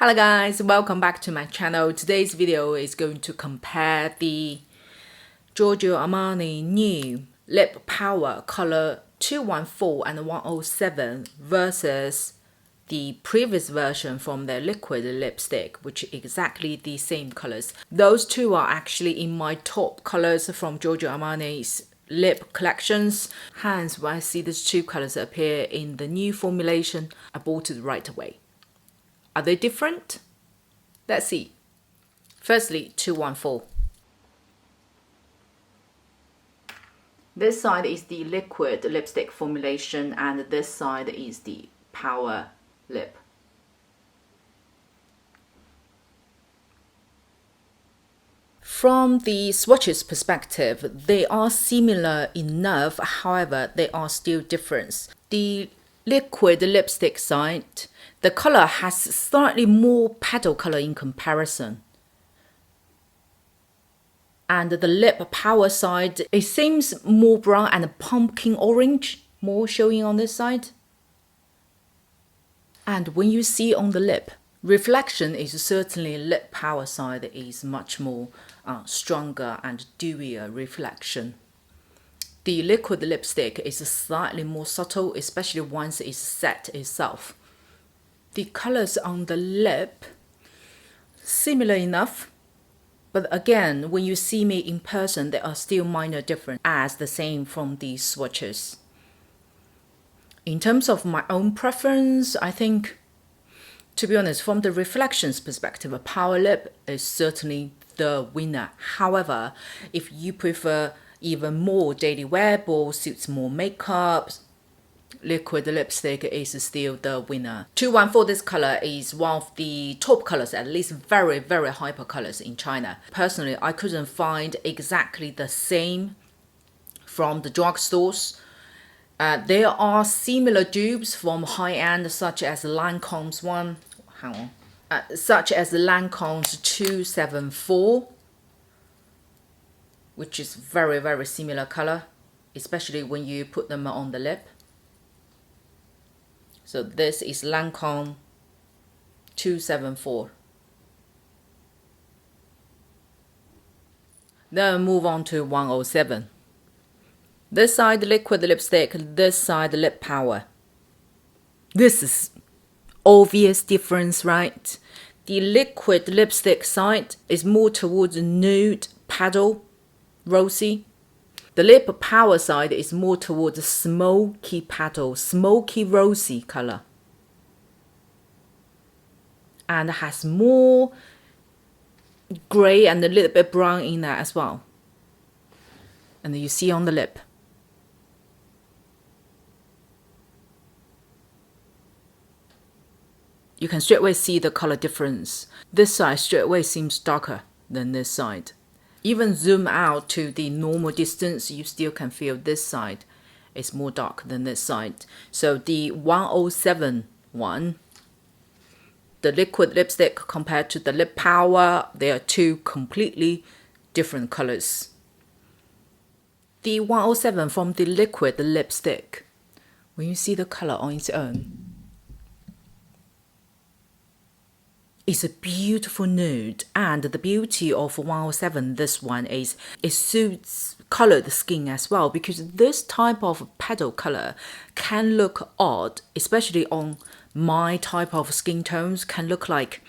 Hello guys, welcome back to my channel. Today's video is going to compare the Giorgio Armani new Lip Power color 214 and 107 versus the previous version from their liquid lipstick, which is exactly the same colors. Those two are actually in my top colors from Giorgio Armani's lip collections. Hence, when I see these two colors appear in the new formulation, I bought it right away. Are they different? Let's see. Firstly, 214. This side is the liquid lipstick formulation and this side is the power lip. From the swatches perspective, they are similar enough, however, they are still different. The liquid lipstick side, the color has slightly more petal color in comparison. And the lip power side, it seems more brown and pumpkin orange, more showing on this side. And when you see on the lip, reflection is certainly lip power side is much more stronger and dewier reflection. The liquid lipstick is slightly more subtle, especially once it's set itself. The colors on the lip, similar enough, but again, when you see me in person, there are still minor differences as the same from the swatches. In terms of my own preference, I think, to be honest, from the reflections perspective, a power lip is certainly the winner. However, if you prefer even more daily wearable, suits more makeup, liquid lipstick is still the winner. 214, this color is one of the top colors, at least very hyper colors in China. Personally, I couldn't find exactly the same from the drugstores. There are similar dupes from high-end, such as Lancome's one, such as Lancome's 274, which is very similar color, especially when you put them on the lip. So this is Lancome 274. Then move on to 107. This side liquid lipstick, this side lip power. This is obvious difference, right? The liquid lipstick side is more towards nude, petal, rosy. The lip power side is more towards smoky petal, smoky rosy color. And has more gray and a little bit brown in there as well. And you see on the lip. You can straight away see the color difference. This side straight away seems darker than this side. Even zoom out to the normal distance, you still can feel this side is more dark than this side. So the 107 one, the liquid lipstick compared to the lip power, they are two completely different colors. The 107 from the liquid lipstick, when you see the color on its own, it's a beautiful nude, and the beauty of 107, this one is it suits colored skin as well, because this type of petal color can look odd, especially on my type of skin tones, can look like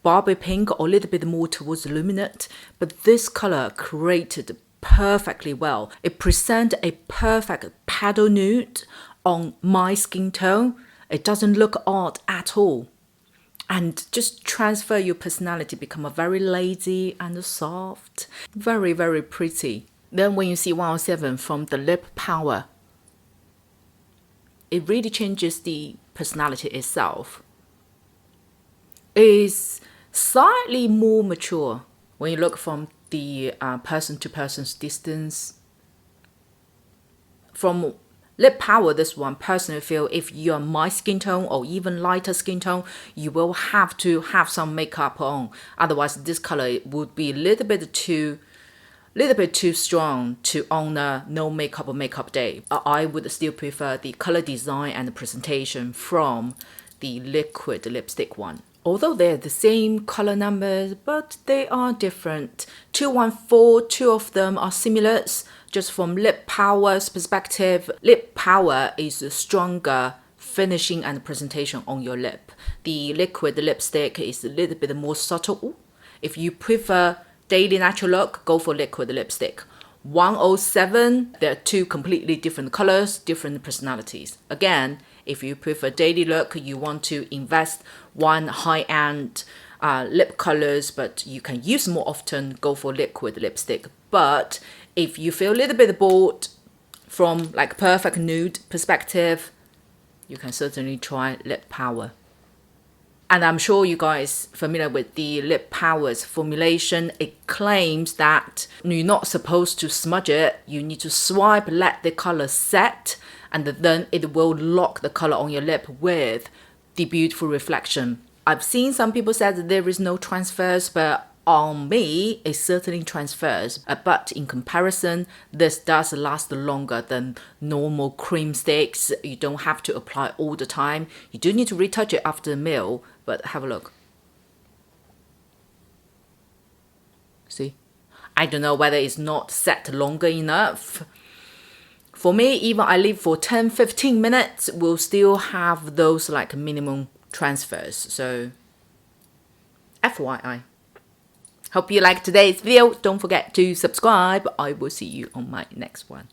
Barbie pink or a little bit more towards luminate, but this color created perfectly well. It presents a perfect petal nude on my skin tone. It doesn't look odd at all. And just transfer your personality, become a very lazy and soft, very pretty. Then when you see 107 from the lip power, it really changes the personality itself. It's slightly more mature when you look from the person to person's distance. From lip power, this one, personally feel if you're my skin tone or even lighter skin tone, you will have to have some makeup on. Otherwise, this color would be a little bit too strong to on a no makeup or makeup day. I would still prefer the color design and the presentation from the liquid lipstick one. Although they're the same color numbers, but they are different. 214, two of them are similar. Just from Lip Power's perspective, Lip Power is a stronger finishing and presentation on your lip. The liquid lipstick is a little bit more subtle. If you prefer daily natural look, go for liquid lipstick. 107, there are two completely different colors, different personalities. Again, if you prefer daily look, you want to invest one high-end lip colors, but you can use more often, go for liquid lipstick. But if you feel a little bit bored from like perfect nude perspective, you can certainly try Lip Power. And I'm sure you guys familiar with the Lip Power's formulation. It claims that you're not supposed to smudge it. You need to swipe, let the color set, and then it will lock the color on your lip with the beautiful reflection. I've seen some people say that there is no transfers, but on me, it certainly transfers. But in comparison, this does last longer than normal cream sticks. You don't have to apply all the time. You do need to retouch it after the meal, but have a look. See? I don't know whether it's not set longer enough. For me, even I leave for 10-15 minutes, we'll still have those like minimum transfers. So, FYI. Hope you liked today's video. Don't forget to subscribe. I will see you on my next one.